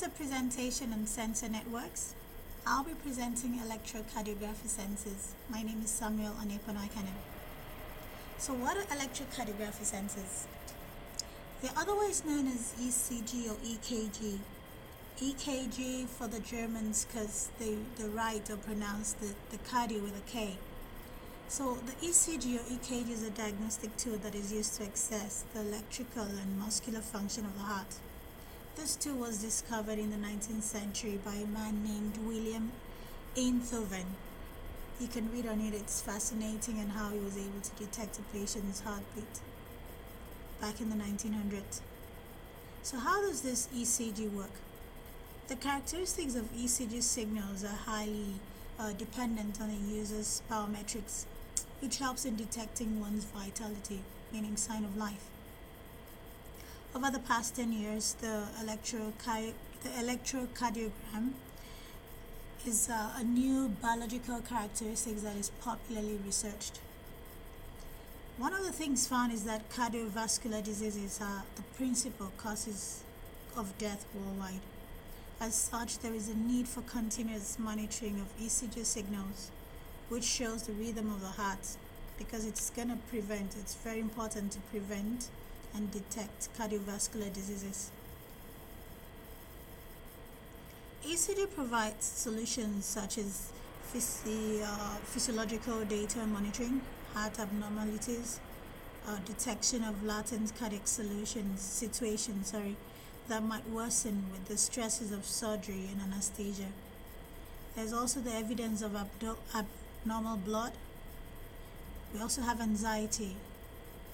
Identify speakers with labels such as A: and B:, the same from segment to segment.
A: a presentation on sensor networks. I'll be presenting electrocardiography sensors. My name is Samuel Oneponaikanem. So what are electrocardiography sensors? They're otherwise known as ECG or EKG. EKG for the Germans because they write or pronounce the cardio with a K. So the ECG or EKG is a diagnostic tool that is used to assess the electrical and muscular function of the heart. This tool was discovered in the 19th century by a man named William Einthoven. You can read on it, it's fascinating and how he was able to detect a patient's heartbeat back in the 1900s. So how does this ECG work? The characteristics of ECG signals are highly dependent on the user's biometrics, which helps in detecting one's vitality, meaning sign of life. Over the past 10 years, the electrocardiogram is a new biological characteristic that is popularly researched. One of the things found is that cardiovascular diseases are the principal causes of death worldwide. As such, there is a need for continuous monitoring of ECG signals, which shows the rhythm of the heart, because it's very important to prevent and detect cardiovascular diseases. ECG provides solutions such as physiological data monitoring, heart abnormalities, detection of latent cardiac situations that might worsen with the stresses of surgery and anesthesia. There's also the evidence of abnormal blood. We also have anxiety.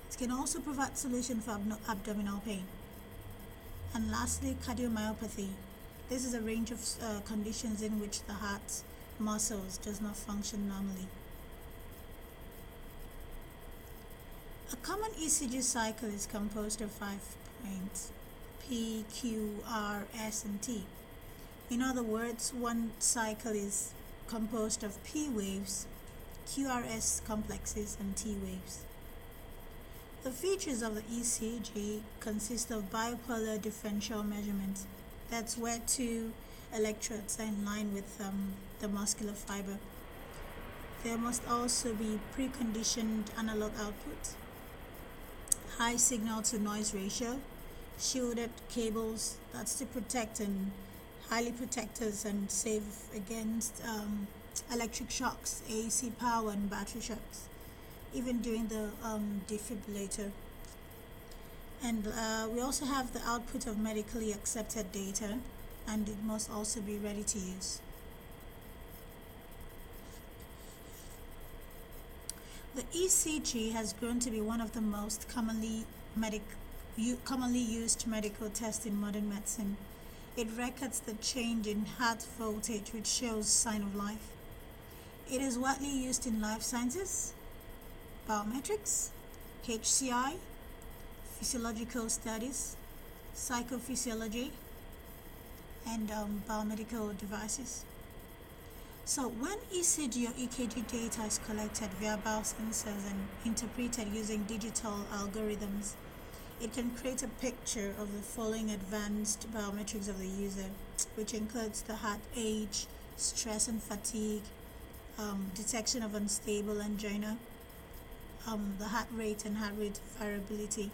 A: It can also provide solution for abdominal pain. And lastly, cardiomyopathy. This is a range of conditions in which the heart muscles does not function normally. A common ECG cycle is composed of 5 points: P, Q, R, S, and T. In other words, one cycle is composed of P waves, QRS complexes, and T waves. The features of the ECG consist of bipolar differential measurement. That's where two electrodes are in line with the muscular fiber. There must also be preconditioned analog output, high signal to noise ratio, shielded cables, that's to protect and highly protect us and save against electric shocks, AC power, and battery shocks, even during the defibrillator. And we also have the output of medically accepted data, and it must also be ready to use. The ECG has grown to be one of the most commonly used medical tests in modern medicine. It records the change in heart voltage, which shows sign of life. It is widely used in life sciences, biometrics, HCI, physiological studies, psychophysiology, and biomedical devices. So when ECG or EKG data is collected via biosensors and interpreted using digital algorithms, it can create a picture of the following advanced biometrics of the user, which includes the heart age, stress and fatigue, detection of unstable angina, the heart rate and heart rate variability.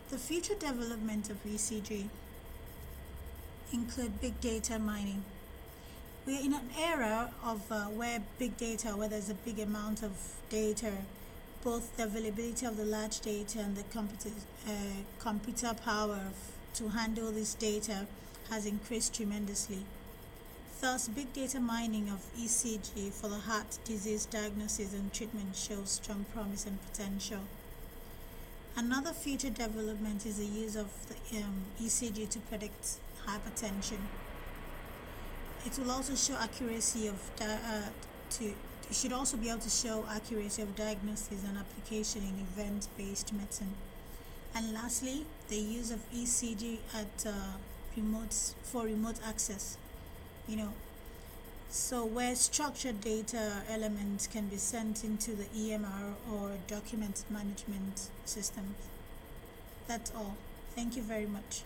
A: The future development of ECG include big data mining. We are in an era of where big data, where there's a big amount of data, both the availability of the large data and the computer power to handle this data has increased tremendously. Thus, big data mining of ECG for the heart disease diagnosis and treatment shows strong promise and potential. Another future development is the use of the ECG to predict hypertension. It will also show accuracy of it should also be able to show accuracy of diagnosis and application in event-based medicine. And lastly, the use of ECG at for remote access. So where structured data elements can be sent into the EMR or document management systems. That's all. Thank you very much.